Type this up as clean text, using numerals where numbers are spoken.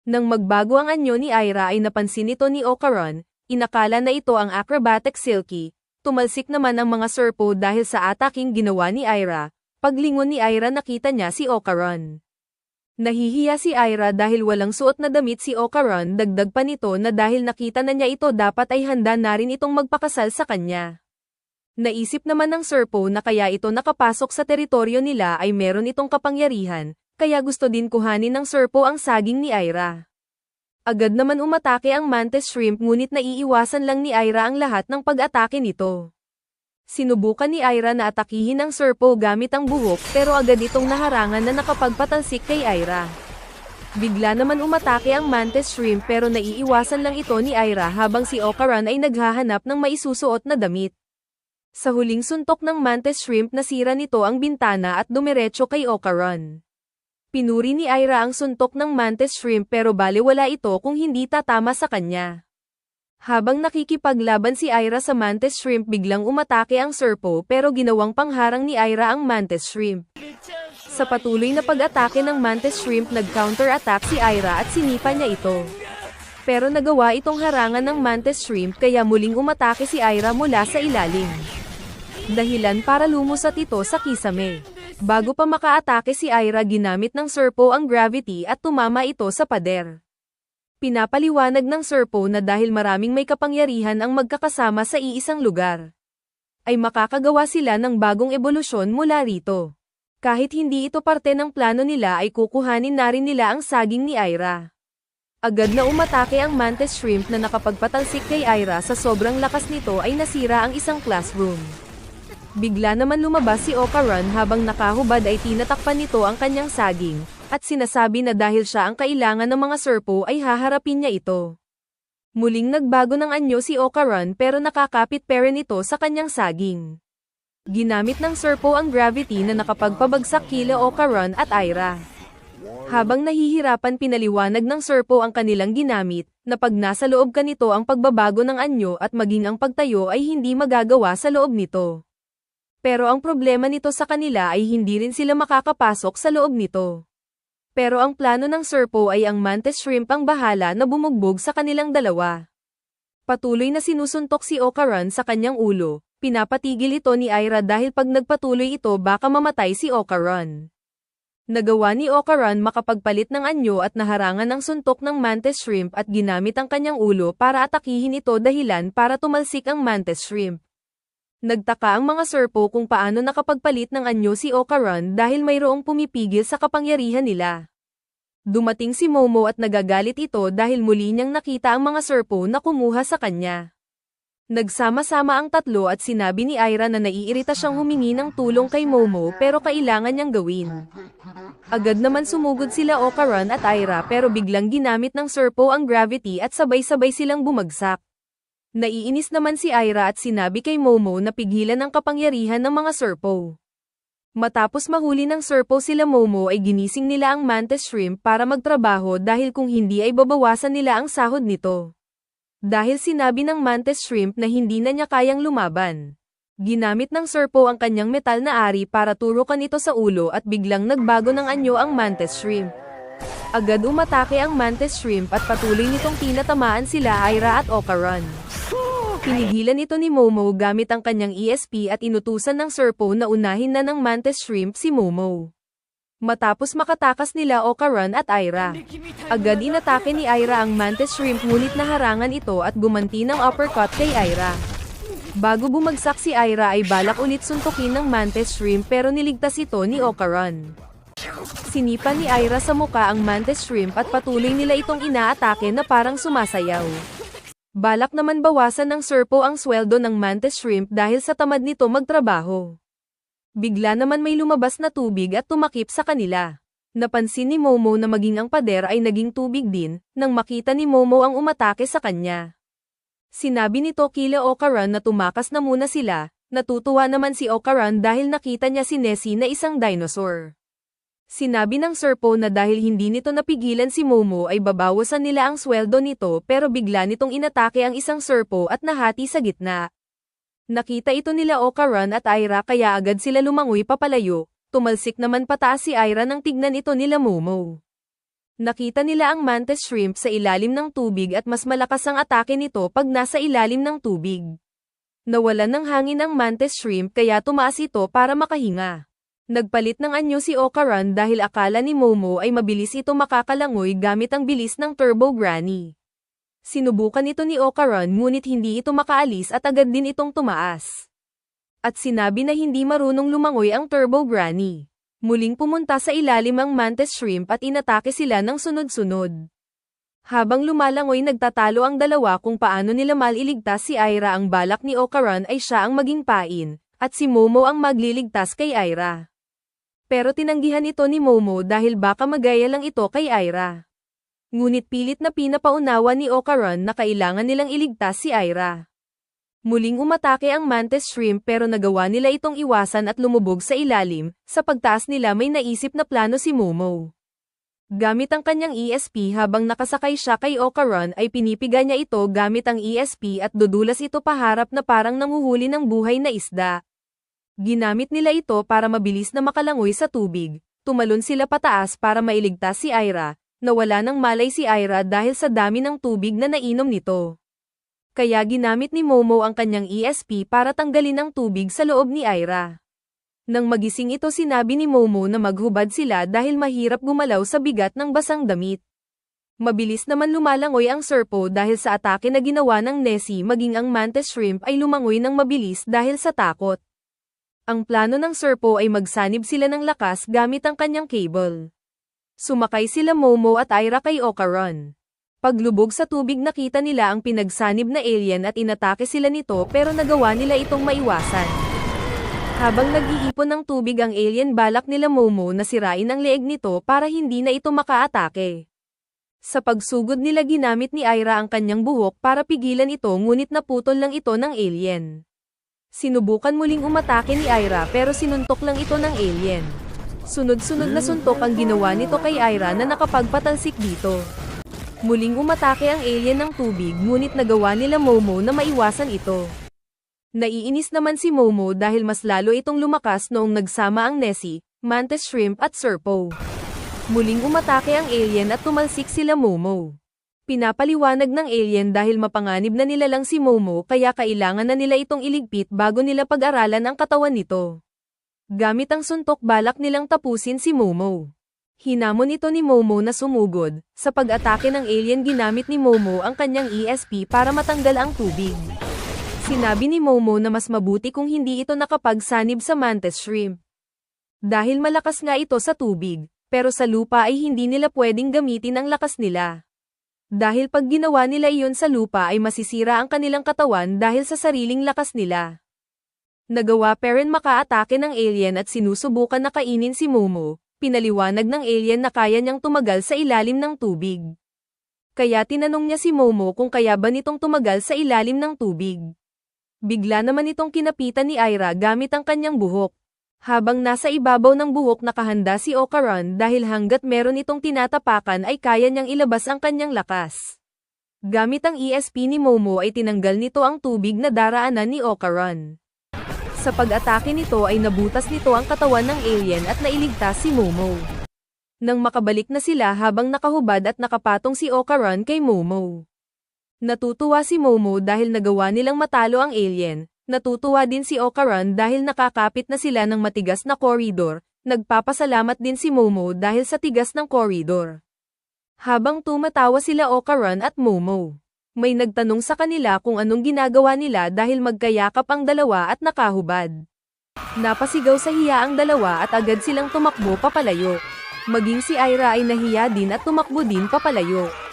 Nang magbago ang anyo ni Aira ay napansin ito ni Okaran, inakala na ito ang acrobatic Silky, tumalsik naman ang mga Serpo dahil sa ataking ginawa ni Aira, paglingon ni Aira nakita niya si Okaran. Nahihiya si Aira dahil walang suot na damit si Okaran, dagdag pa nito na dahil nakita na niya ito dapat ay handa na rin itong magpakasal sa kanya. Naisip naman ng Serpo na kaya ito nakapasok sa teritoryo nila ay meron itong kapangyarihan, kaya gusto din kuhanin ng Serpo ang saging ni Aira. Agad naman umatake ang Mantis Shrimp ngunit naiiwasan lang ni Aira ang lahat ng pag-atake nito. Sinubukan ni Aira na atakihin ang Serpo gamit ang buhok pero agad itong naharangan na nakapagpatalsik kay Aira. Bigla naman umatake ang Mantis Shrimp pero naiiwasan lang ito ni Aira habang si Okaran ay naghahanap ng maisusuot na damit. Sa huling suntok ng Mantis Shrimp nasira nito ang bintana at dumiretso kay Okaran. Pinuri ni Aira ang suntok ng Mantis Shrimp pero balewala ito kung hindi tatama sa kanya. Habang nakikipaglaban si Aira sa Mantis Shrimp biglang umatake ang Serpo pero ginawang pangharang ni Aira ang Mantis Shrimp. Sa patuloy na pag-atake ng Mantis Shrimp nag-counter-attack si Aira at sinipa niya ito. Pero nagawa itong harangan ng Mantis Shrimp kaya muling umatake si Aira mula sa ilalim. Dahilan para lumusat ito sa kisame. Bago pa makaatake si Aira ginamit ng Serpo ang gravity at tumama ito sa pader. Pinapaliwanag ng Serpo na dahil maraming may kapangyarihan ang magkakasama sa iisang lugar, ay makakagawa sila ng bagong ebolusyon mula rito. Kahit hindi ito parte ng plano nila ay kukuhanin na rin nila ang saging ni Aira. Agad na umatake ang Mantis Shrimp na nakapagpatalsik kay Aira sa sobrang lakas nito ay nasira ang isang classroom. Bigla naman lumabas si Okaran habang nakahubad ay tinatakpan nito ang kanyang saging, at sinasabi na dahil siya ang kailangan ng mga Serpo ay haharapin niya ito. Muling nagbago ng anyo si Okaran pero nakakapit pa rin ito sa kanyang saging. Ginamit ng Serpo ang gravity na nakapagpabagsak kila Okaran at Aira. Habang nahihirapan pinaliwanag ng Serpo ang kanilang ginamit, na pag nasa loob ka nito ang pagbabago ng anyo at maging ang pagtayo ay hindi magagawa sa loob nito. Pero ang problema nito sa kanila ay hindi rin sila makakapasok sa loob nito. Pero ang plano ng Serpo ay ang Mantis Shrimp ang bahala na bumugbog sa kanilang dalawa. Patuloy na sinusuntok si Okaran sa kanyang ulo, pinapatigil ito ni Aira dahil pag nagpatuloy ito baka mamatay si Okaran. Nagawa ni Okaran makapagpalit ng anyo at naharangan ang suntok ng Mantis Shrimp at ginamit ang kanyang ulo para atakihin ito dahilan para tumalsik ang Mantis Shrimp. Nagtaka ang mga Serpo kung paano nakapagpalit ng anyo si Okaran dahil mayroong pumipigil sa kapangyarihan nila. Dumating si Momo at nagagalit ito dahil muli niyang nakita ang mga Serpo na kumuha sa kanya. Nagsama-sama ang tatlo at sinabi ni Aira na naiirita siyang humingi ng tulong kay Momo pero kailangan niyang gawin. Agad naman sumugod sila Okaran at Aira pero biglang ginamit ng Serpo ang gravity at sabay-sabay silang bumagsak. Naiinis naman si Aira at sinabi kay Momo na pigilan ang kapangyarihan ng mga Serpo. Matapos mahuli ng Serpo sila Momo ay ginising nila ang Mantis Shrimp para magtrabaho dahil kung hindi ay babawasan nila ang sahod nito. Dahil sinabi ng Mantis Shrimp na hindi na niya kayang lumaban. Ginamit ng Serpo ang kanyang metal na ari para turukan ito sa ulo at biglang nagbago ng anyo ang Mantis Shrimp. Agad umatake ang Mantis Shrimp at patuloy nitong tinatamaan sila Aira at Okaran. Pinigilan ito ni Momo gamit ang kanyang ESP at inutusan ng Serpo na unahin na ng Mantis Shrimp si Momo. Matapos makatakas nila Okaran at Aira, agad inatake ni Aira ang Mantis Shrimp ngunit naharangan ito at gumanti ng uppercut kay Aira. Bago bumagsak si Aira ay balak ulit suntukin ng Mantis Shrimp pero niligtas ito ni Okaran. Sinipa ni Aira sa muka ang Mantis Shrimp at patuloy nila itong inaatake na parang sumasayaw. Balak naman bawasan ng Serpo ang sweldo ng Mantis Shrimp dahil sa tamad nito magtrabaho. Bigla naman may lumabas na tubig at tumakip sa kanila. Napansin ni Momo na maging ang pader ay naging tubig din, nang makita ni Momo ang umatake sa kanya. Sinabi nito kila Okaran na tumakas na muna sila, natutuwa naman si Okaran dahil nakita niya si Nessie na isang dinosaur. Sinabi ng Serpo na dahil hindi nito napigilan si Momo ay babawasan nila ang sweldo nito pero bigla nitong inatake ang isang Serpo at nahati sa gitna. Nakita ito nila Okaran at Aira kaya agad sila lumangoy papalayo, tumalsik naman pataas si Aira nang tignan ito nila Momo. Nakita nila ang mantis shrimp sa ilalim ng tubig at mas malakas ang atake nito pag nasa ilalim ng tubig. Nawalan ng hangin ang mantis shrimp kaya tumaas ito para makahinga. Nagpalit ng anyo si Okaran dahil akala ni Momo ay mabilis ito makakalangoy gamit ang bilis ng Turbo Granny. Sinubukan ito ni Okaran ngunit hindi ito makaalis at agad din itong tumaas. At sinabi na hindi marunong lumangoy ang Turbo Granny. Muling pumunta sa ilalim ang mantis shrimp at inatake sila ng sunod-sunod. Habang lumalangoy nagtatalo ang dalawa kung paano nila mailigtas si Aira. Ang balak ni Okaran ay siya ang maging pain, at si Momo ang magliligtas kay Aira. Pero tinanggihan ito ni Momo dahil baka magaya lang ito kay Aira. Ngunit pilit na pinapaunawa ni Okaran na kailangan nilang iligtas si Aira. Muling umatake ang mantis shrimp pero nagawa nila itong iwasan at lumubog sa ilalim. Sa pagtaas nila may naisip na plano si Momo. Gamit ang kanyang ESP habang nakasakay siya kay Okaran ay pinipiga niya ito gamit ang ESP at dudulas ito paharap na parang nanguhuli ng buhay na isda. Ginamit nila ito para mabilis na makalangoy sa tubig. Tumalon sila pataas para mailigtas si Aira. Nawala ng malay si Aira dahil sa dami ng tubig na nainom nito. Kaya ginamit ni Momo ang kanyang ESP para tanggalin ang tubig sa loob ni Aira. Nang magising ito sinabi ni Momo na maghubad sila dahil mahirap gumalaw sa bigat ng basang damit. Mabilis naman lumalangoy ang Serpo dahil sa atake na ginawa ng Nessie maging ang mantis shrimp ay lumangoy ng mabilis dahil sa takot. Ang plano ng Serpo ay magsanib sila ng lakas gamit ang kanyang cable. Sumakay sila Momo at Aira kay Okaran. Paglubog sa tubig nakita nila ang pinagsanib na alien at inatake sila nito pero nagawa nila itong maiwasan. Habang nag-iipon ng tubig ang alien balak nila Momo na sirain ang leeg nito para hindi na ito makaatake. Sa pagsugod nila ginamit ni Aira ang kanyang buhok para pigilan ito ngunit naputol lang ito ng alien. Sinubukan muling umatake ni Aira pero sinuntok lang ito ng alien. Sunod-sunod na suntok ang ginawa nito kay Aira na nakapagpatalsik dito. Muling umatake ang alien ng tubig ngunit nagawa nila Momo na maiwasan ito. Naiinis naman si Momo dahil mas lalo itong lumakas noong nagsama ang Nessie, mantis shrimp at Serpo. Muling umatake ang alien at tumalsik sila Momo. Pinapaliwanag ng alien dahil mapanganib na nila lang si Momo kaya kailangan na nila itong iligpit bago nila pag-aralan ang katawan nito. Gamit ang suntok balak nilang tapusin si Momo. Hinamon ito ni Momo na sumugod. Sa pag-atake ng alien ginamit ni Momo ang kanyang ESP para matanggal ang tubig. Sinabi ni Momo na mas mabuti kung hindi ito nakapagsanib sa mantis shrimp. Dahil malakas nga ito sa tubig, pero sa lupa ay hindi nila pwedeng gamitin ang lakas nila. Dahil pag ginawa nila iyon sa lupa ay masisira ang kanilang katawan dahil sa sariling lakas nila. Nagawa pa rin makaatake ng alien at sinusubukan na kainin si Momo. Pinaliwanag ng alien na kaya niyang tumagal sa ilalim ng tubig. Kaya tinanong niya si Momo kung kaya ba nitong tumagal sa ilalim ng tubig. Bigla naman itong kinapitan ni Aira gamit ang kanyang buhok. Habang nasa ibabaw ng buhok nakahanda si Okaran dahil hanggat meron itong tinatapakan ay kaya niyang ilabas ang kanyang lakas. Gamit ang ESP ni Momo ay tinanggal nito ang tubig na daraanan ni Okaran. Sa pag-atake nito ay nabutas nito ang katawan ng alien at nailigtas si Momo. Nang makabalik na sila habang nakahubad at nakapatong si Okaran kay Momo. Natutuwa si Momo dahil nagawa nilang matalo ang alien. Natutuwa din si Okaran dahil nakakapit na sila ng matigas na koridor. Nagpapasalamat din si Momo dahil sa tigas ng koridor. Habang tumatawa sila Okaran at Momo. May nagtanong sa kanila kung anong ginagawa nila dahil magkayakap ang dalawa at nakahubad. Napasigaw sa hiya ang dalawa at agad silang tumakbo papalayo. Maging si Aira ay nahiya din at tumakbo din papalayo.